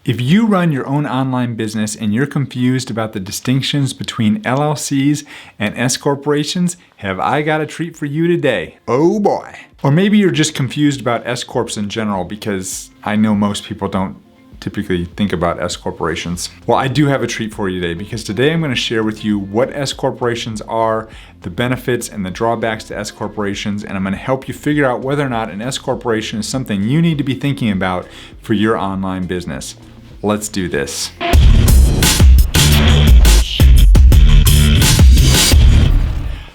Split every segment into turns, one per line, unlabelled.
If you run your own online business and you're confused about the distinctions between LLCs and S corporations, have I got a treat for you today. Oh boy. Or maybe you're just confused about S corps in general, because I know most people don't typically think about S corporations. Well, I do have a treat for you today, because today I'm going to share with you what S corporations are, the benefits and the drawbacks to S corporations, and I'm going to help you figure out whether or not an S corporation is something you need to be thinking about for your online business. Let's do this.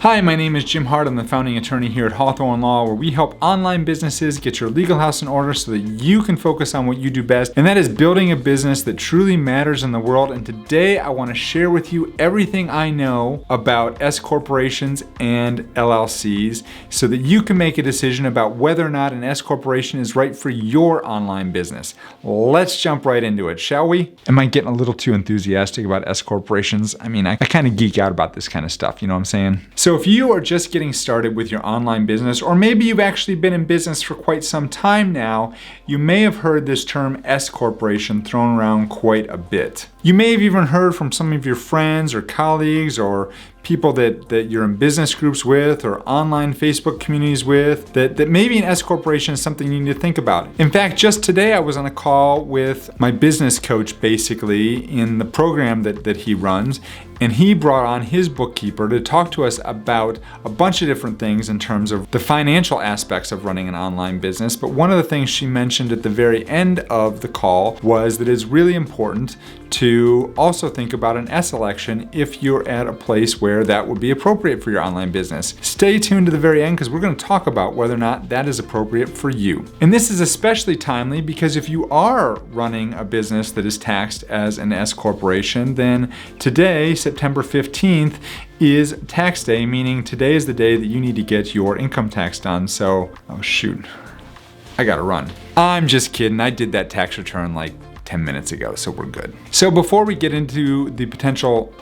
Hi, my name is Jim Hart. I'm the founding attorney here at Hawthorne Law, where we help online businesses get your legal house in order so that you can focus on what you do best, and that is building a business that truly matters in the world. And today I want to share with you everything I know about S corporations and LLCs so that you can make a decision about whether or not an S corporation is right for your online business. Let's jump right into it, shall we? Am I getting a little too enthusiastic about S corporations? I mean, I kind of geek out about this kind of stuff, you know what I'm saying? So if you are just getting started with your online business, or maybe you've actually been in business for quite some time now, you may have heard this term S corporation thrown around quite a bit. You may have even heard from some of your friends or colleagues or people that you're in business groups with or online Facebook communities with, that maybe an S corporation is something you need to think about. In fact, just today I was on a call with my business coach, basically, in the program that he runs, and he brought on his bookkeeper to talk to us about a bunch of different things in terms of the financial aspects of running an online business. But one of the things she mentioned at the very end of the call was that it's really important to also think about an S election if you're at a place where that would be appropriate for your online business. Stay tuned to the very end, because we're going to talk about whether or not that is appropriate for you. And this is especially timely because if you are running a business that is taxed as an S corporation, then today, September 15th, is tax day, meaning today is the day that you need to get your income tax done. So, oh shoot, I gotta run. I'm just kidding. I did that tax return like 10 minutes ago, so we're good. So before we get into the potential,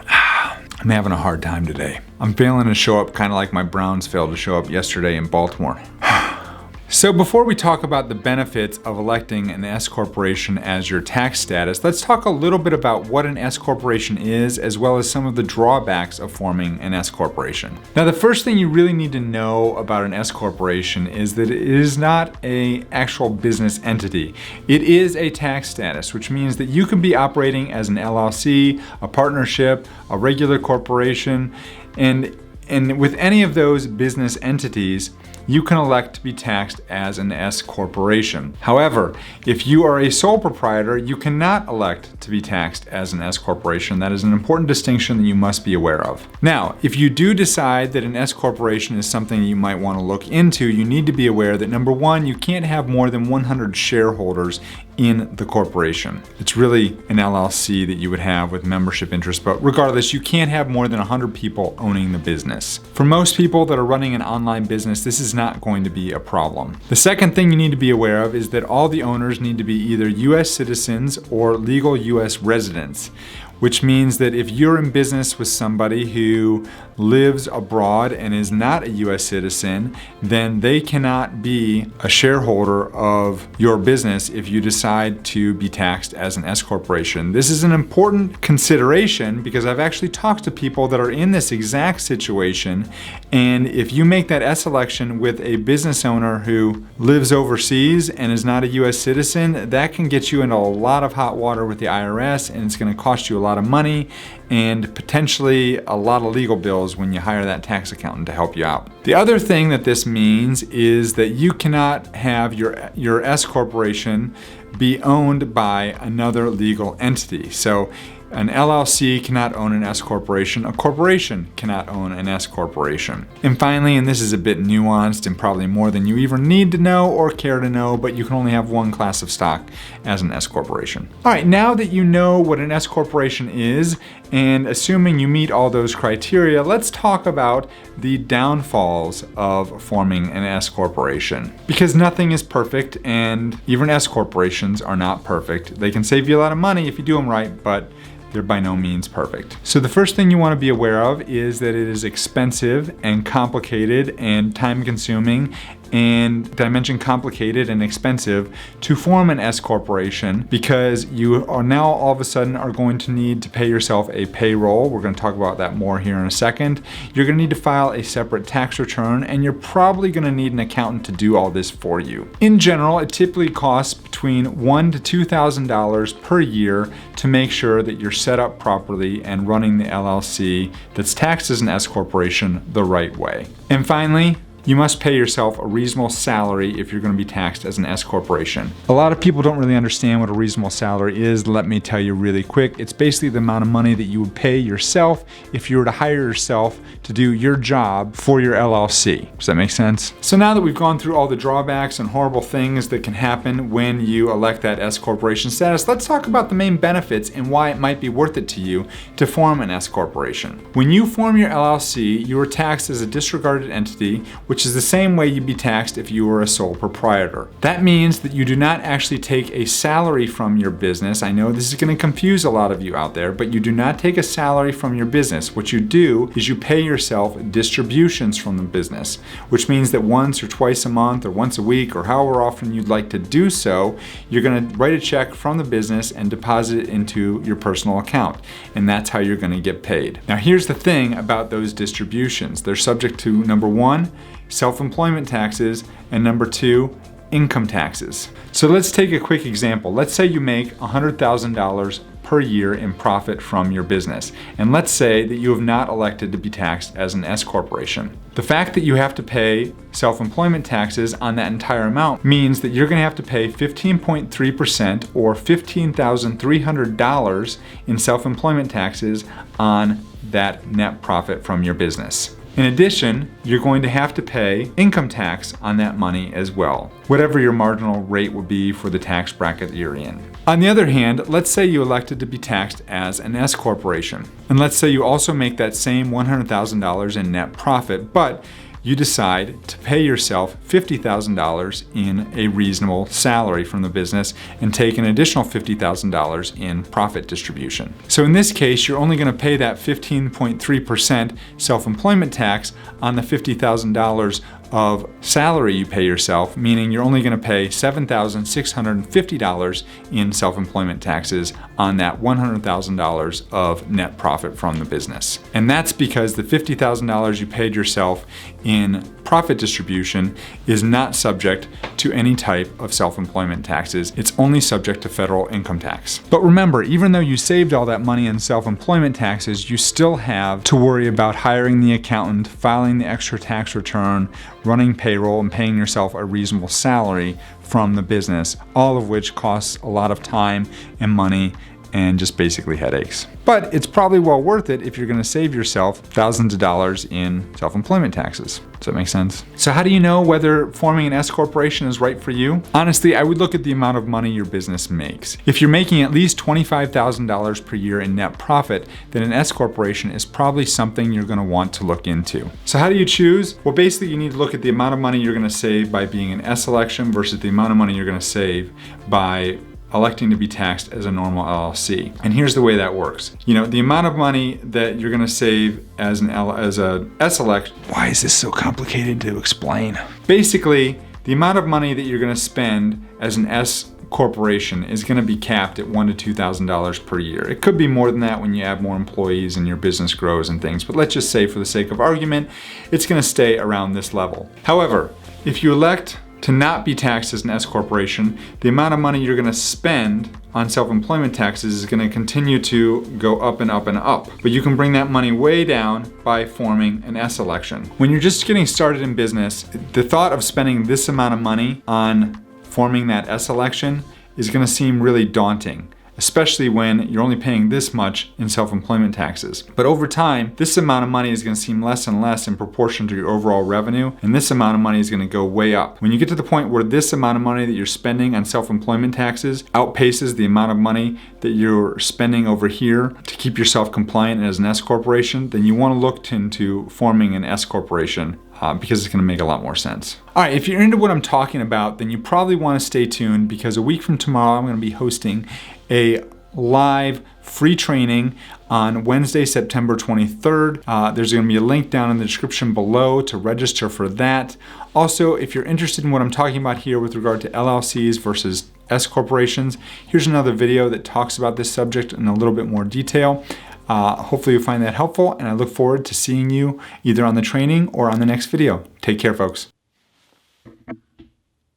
I'm having a hard time today. I'm failing to show up kind of like my Browns failed to show up yesterday in Baltimore. So before we talk about the benefits of electing an S corporation as your tax status, let's talk a little bit about what an S corporation is, as well as some of the drawbacks of forming an S corporation. Now, the first thing you really need to know about an S corporation is that it is not an actual business entity. It is a tax status, which means that you can be operating as an LLC, a partnership, a regular corporation, and with any of those business entities, you can elect to be taxed as an S corporation. However, if you are a sole proprietor, you cannot elect to be taxed as an S corporation. That is an important distinction that you must be aware of. Now, if you do decide that an S corporation is something you might want to look into, you need to be aware that number one, you can't have more than 100 shareholders in the corporation. It's really an LLC that you would have with membership interest, but regardless, you can't have more than 100 people owning the business. For most people that are running an online business, this is not going to be a problem. The second thing you need to be aware of is that all the owners need to be either US citizens or legal US residents, which means that if you're in business with somebody who lives abroad and is not a US citizen, then they cannot be a shareholder of your business if you decide to be taxed as an S corporation. This is an important consideration because I've actually talked to people that are in this exact situation, and if you make that S election with a business owner who lives overseas and is not a US citizen, that can get you into a lot of hot water with the IRS, and it's going to cost you a lot of money and potentially a lot of legal bills when you hire that tax accountant to help you out. The other thing that this means is that you cannot have your S corporation be owned by another legal entity. So an LLC cannot own an S corporation. A corporation cannot own an S corporation. And finally, and this is a bit nuanced and probably more than you even need to know or care to know, but you can only have one class of stock as an S corporation. All right, now that you know what an S corporation is, and assuming you meet all those criteria, let's talk about the downfalls of forming an S corporation. Because nothing is perfect, and even S corporations are not perfect. They can save you a lot of money if you do them right, but they're by no means perfect. So the first thing you want to be aware of is that it is expensive and complicated and time consuming and did I mention complicated and expensive to form an S corporation, because you are now all of a sudden are going to need to pay yourself a payroll. We're going to talk about that more here in a second. You're going to need to file a separate tax return, and you're probably going to need an accountant to do all this for you. In general, it typically costs between $1,000 to $2,000 per year to make sure that you're set up properly and running the LLC that's taxed as an S corporation the right way. And finally, you must pay yourself a reasonable salary if you're going to be taxed as an S corporation. A lot of people don't really understand what a reasonable salary is. Let me tell you really quick. It's basically the amount of money that you would pay yourself if you were to hire yourself to do your job for your LLC. Does that make sense? So now that we've gone through all the drawbacks and horrible things that can happen when you elect that S corporation status, let's talk about the main benefits and why it might be worth it to you to form an S corporation. When you form your LLC, you are taxed as a disregarded entity, which is the same way you'd be taxed if you were a sole proprietor. That means that you do not actually take a salary from your business. I know this is going to confuse a lot of you out there, but you do not take a salary from your business. What you do is you pay yourself distributions from the business, which means that once or twice a month or once a week or however often you'd like to do so, you're going to write a check from the business and deposit it into your personal account. And that's how you're going to get paid. Now, here's the thing about those distributions. They're subject to, number one, self-employment taxes, and number two, income taxes. So let's take a quick example. Let's say you make $100,000 per year in profit from your business. And let's say that you have not elected to be taxed as an S corporation. The fact that you have to pay self-employment taxes on that entire amount means that you're going to have to pay 15.3% or $15,300 in self-employment taxes on that net profit from your business. In addition, you're going to have to pay income tax on that money as well, whatever your marginal rate would be for the tax bracket that you're in. On the other hand, let's say you elected to be taxed as an S corporation, and let's say you also make that same $100,000 in net profit, but you decide to pay yourself $50,000 in a reasonable salary from the business and take an additional $50,000 in profit distribution. So in this case, you're only going to pay that 15.3% self-employment tax on the $50,000 of salary you pay yourself, meaning you're only going to pay $7,650 in self-employment taxes on that $100,000 of net profit from the business. And that's because the $50,000 you paid yourself in profit distribution is not subject to any type of self-employment taxes. It's only subject to federal income tax. But remember, even though you saved all that money in self-employment taxes, you still have to worry about hiring the accountant, filing the extra tax return, running payroll, and paying yourself a reasonable salary from the business, all of which costs a lot of time and money and just basically headaches. But it's probably well worth it if you're going to save yourself thousands of dollars in self-employment taxes. Does that make sense? So how do you know whether forming an S corporation is right for you? Honestly, I would look at the amount of money your business makes. If you're making at least $25,000 per year in net profit, then an S corporation is probably something you're going to want to look into. So how do you choose? Well, basically you need to look at the amount of money you're going to save by being an S election versus the amount of money you're going to save by electing to be taxed as a normal LLC. And here's the way that works. You know, the amount of money that you're gonna save as a S election. Why is this so complicated to explain? Basically, the amount of money that you're gonna spend as an S corporation is gonna be capped at $1,000 to $2,000 per year. It could be more than that when you add more employees and your business grows and things, but let's just say for the sake of argument, it's gonna stay around this level. However, if you elect to not be taxed as an S corporation, the amount of money you're going to spend on self-employment taxes is going to continue to go up and up and up. But you can bring that money way down by forming an S election. When you're just getting started in business, the thought of spending this amount of money on forming that S election is going to seem really daunting, especially when you're only paying this much in self-employment taxes. But over time, this amount of money is going to seem less and less in proportion to your overall revenue, and this amount of money is going to go way up. When you get to the point where this amount of money that you're spending on self-employment taxes outpaces the amount of money that you're spending over here to keep yourself compliant as an S corporation, then you want to look into forming an S corporation because it's going to make a lot more sense. All right, if you're into what I'm talking about, then you probably want to stay tuned because a week from tomorrow, I'm going to be hosting a live free training on Wednesday, September 23rd. There's going to be a link down in the description below to register for that. Also, if you're interested in what I'm talking about here with regard to LLCs versus S corporations, here's another video that talks about this subject in a little bit more detail. Hopefully you'll find that helpful, and I look forward to seeing you either on the training or on the next video. Take care, folks.